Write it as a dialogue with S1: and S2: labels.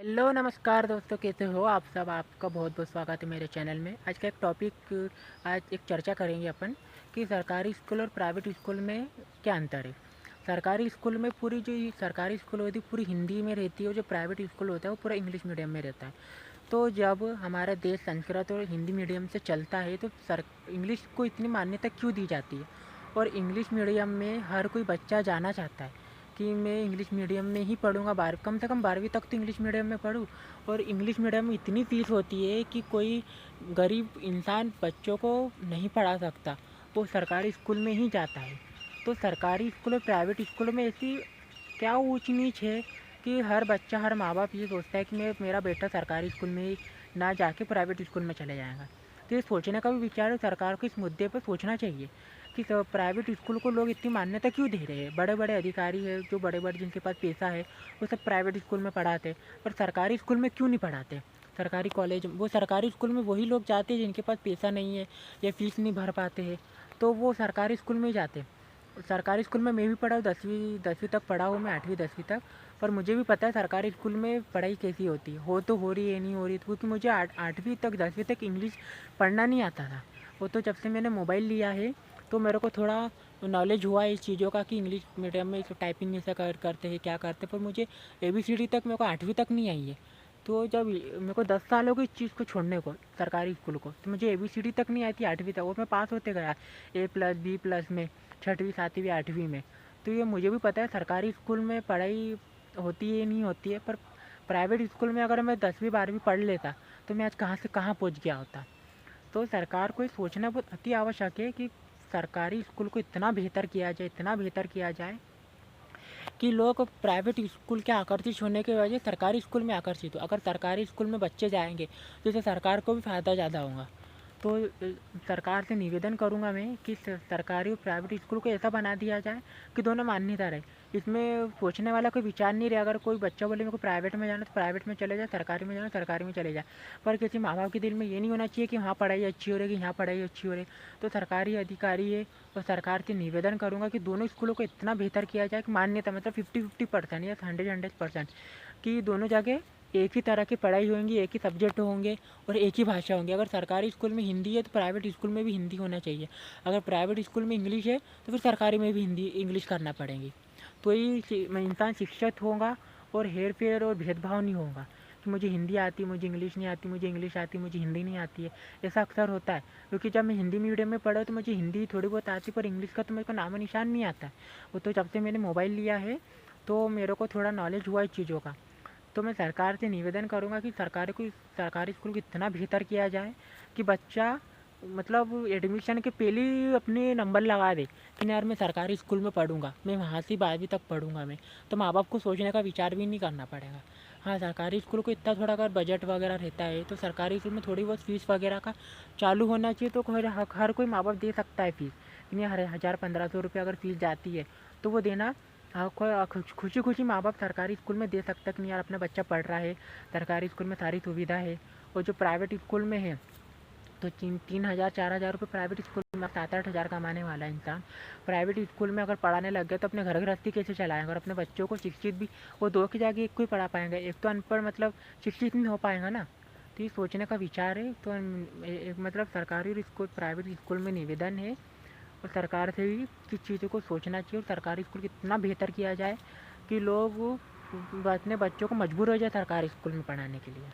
S1: Hello नमस्कार दोस्तों, कैसे हो आप सब। आपका बहुत बहुत स्वागत है मेरे चैनल में। आज का एक टॉपिक, आज एक चर्चा करेंगे अपन कि सरकारी स्कूल और प्राइवेट स्कूल में क्या अंतर है। सरकारी स्कूल में पूरी जो ये सरकारी स्कूल होती है पूरी हिंदी में रहती है, और जो प्राइवेट स्कूल होता है वो पूरा इंग्लिश मीडियम में रहता है। तो जब हमारा देश संस्कृत और हिंदी मीडियम से चलता है तो इंग्लिश को इतनी मान्यता क्यों दी जाती है। और इंग्लिश मीडियम में हर कोई बच्चा जाना चाहता है कि मैं इंग्लिश मीडियम में ही पढ़ूँगा, कम से कम 12वीं तक तो इंग्लिश मीडियम में पढूँ। और इंग्लिश मीडियम में इतनी फ़ीस होती है कि कोई गरीब इंसान बच्चों को नहीं पढ़ा सकता, वो सरकारी स्कूल में ही जाता है। तो सरकारी स्कूल और प्राइवेट स्कूलों में ऐसी क्या ऊंच नीच है कि हर बच्चा, हर माँ बाप ये सोचता है कि मेरा बेटा सरकारी स्कूल में ही ना जाके प्राइवेट स्कूल में चले जाएगा। तो ये सोचने का भी विचार सरकार को इस मुद्दे पर सोचना चाहिए कि प्राइवेट स्कूल को लोग इतनी मान्यता क्यों दे रहे हैं। बड़े बड़े अधिकारी है, जो बड़े बड़े जिनके पास पैसा है, वो सब प्राइवेट स्कूल में पढ़ाते हैं, पर सरकारी स्कूल में क्यों नहीं पढ़ाते। सरकारी कॉलेज, वो सरकारी स्कूल में वही लोग जाते हैं जिनके पास पैसा नहीं है या फीस नहीं भर पाते हैं, तो वो सरकारी स्कूल में ही जाते हैं। सरकारी स्कूल में मैं भी पढ़ा हूँ, 10वीं तक पढ़ा हूँ मैं, 8वीं 10वीं तक। पर मुझे भी पता है सरकारी स्कूल में पढ़ाई कैसी होती है, तो हो रही है नहीं हो रही, क्योंकि मुझे 8वीं तक 10वीं तक इंग्लिश पढ़ना नहीं आता था। वो तो जब से मैंने मोबाइल लिया है तो मेरे को थोड़ा नॉलेज हुआ है इस चीज़ों का कि इंग्लिश मीडियम में टाइपिंग ऐसा करते हैं, क्या करते हैं। पर मुझे ABCD तक मेरे को 8वीं तक नहीं आई है। तो जब मेरे को 10 साल हो गए इस चीज़ को छोड़ने को, सरकारी स्कूल को, तो मुझे ABCD तक नहीं आई थी 8वीं तक, और मैं पास होते गया A+B+ में, 6वीं 7वीं 8वीं में। तो ये मुझे भी पता है सरकारी स्कूल में पढ़ाई होती है नहीं होती है, पर प्राइवेट स्कूल में अगर मैं 10वीं 12वीं पढ़ लेता तो मैं आज कहाँ से कहाँ पहुँच गया होता। तो सरकार को ये सोचना बहुत अति आवश्यक है कि सरकारी स्कूल को इतना बेहतर किया जाए, इतना बेहतर किया जाए कि लोग प्राइवेट स्कूल के आकर्षित होने के वजह सरकारी स्कूल में आकर्षित हो। अगर सरकारी स्कूल में बच्चे जाएंगे तो इससे सरकार को भी फ़ायदा ज़्यादा होगा। तो सरकार से निवेदन करूंगा मैं कि सरकारी और प्राइवेट स्कूल को ऐसा बना दिया जाए कि दोनों मान्यता रहे। इसमें सोचने वाला कोई विचार नहीं रहे। अगर कोई बच्चा बोले मेरे को प्राइवेट में जाना तो प्राइवेट में चले जाए, सरकारी में जाना सरकारी में चले जाए। पर किसी माँ बाप के दिल में ये नहीं होना चाहिए कि वहाँ पढ़ाई अच्छी हो रही है, यहाँ पढ़ाई अच्छी हो रही। तो सरकारी अधिकारी है और सरकार से निवेदन करूँगा कि दोनों स्कूलों को इतना बेहतर किया जाए कि मान्यता मतलब 50-50% या 100% कि दोनों जगह एक ही तरह की पढ़ाई होंगी, एक ही सब्जेक्ट होंगे और एक ही भाषा होंगी। अगर सरकारी स्कूल में हिंदी है तो प्राइवेट स्कूल में भी हिंदी होना चाहिए। अगर प्राइवेट स्कूल में इंग्लिश है तो फिर सरकारी में भी हिंदी इंग्लिश करना पड़ेगी। तो ही इंसान शिक्षित होगा और हेर फेर और भेदभाव नहीं होगा कि मुझे हिंदी आती, मुझे इंग्लिश नहीं आती, मुझे इंग्लिश आती, मुझे हिंदी नहीं आती है। ऐसा अक्सर होता है, क्योंकि जब मैं हिंदी मीडियम में पढ़ा तो मुझे हिंदी थोड़ी बहुत आती, पर इंग्लिश का तो मेरे को नामो निशान नहीं आता है। वो तो जब से मैंने मोबाइल लिया है तो मेरे को थोड़ा नॉलेज हुआ इस चीज़ों का। तो मैं सरकार से निवेदन करूँगा कि सरकारी स्कूल को इतना बेहतर किया जाए कि बच्चा मतलब एडमिशन के पहले ही अपने नंबर लगा दे कि यार मैं सरकारी स्कूल में पढ़ूंगा, मैं वहाँ से 12वीं तक पढ़ूंगा मैं। तो माँ बाप को सोचने का विचार भी नहीं करना पड़ेगा। हाँ, सरकारी स्कूल को इतना थोड़ा अगर बजट वगैरह रहता है तो सरकारी स्कूल में थोड़ी बहुत फीस वगैरह का चालू होना चाहिए। तो हर कोई माँ बाप दे सकता है फीस, नहीं 1000-1500 रुपये अगर फीस जाती है तो वो देना। हाँ, कोई खुशी खुशी माँ बाप सरकारी स्कूल में दे सकता है कि नहीं यार अपना बच्चा पढ़ रहा है, सरकारी स्कूल में सारी सुविधा है। और जो प्राइवेट स्कूल में है तो 3-3 हज़ार 4 हज़ार रुपये प्राइवेट स्कूल में 7-8 हज़ार कमाने वाला इंसान प्राइवेट स्कूल में अगर पढ़ाने लग गया तो अपने घर गृहस्थी कैसे चलाएंगे। और अपने बच्चों को शिक्षित भी वो दो की जगह एक को ही पढ़ा पाएंगे, एक तो अनपढ़ मतलब शिक्षित नहीं हो पाएगा ना। तो ये सोचने का विचार है। तो मतलब सरकारी और स्कूल प्राइवेट स्कूल में निवेदन है और सरकार से भी किस चीज़ों को सोचना चाहिए और सरकारी स्कूल कितना बेहतर किया जाए कि लोग अपने बच्चों को मजबूर हो जाए सरकारी स्कूल में पढ़ाने के लिए।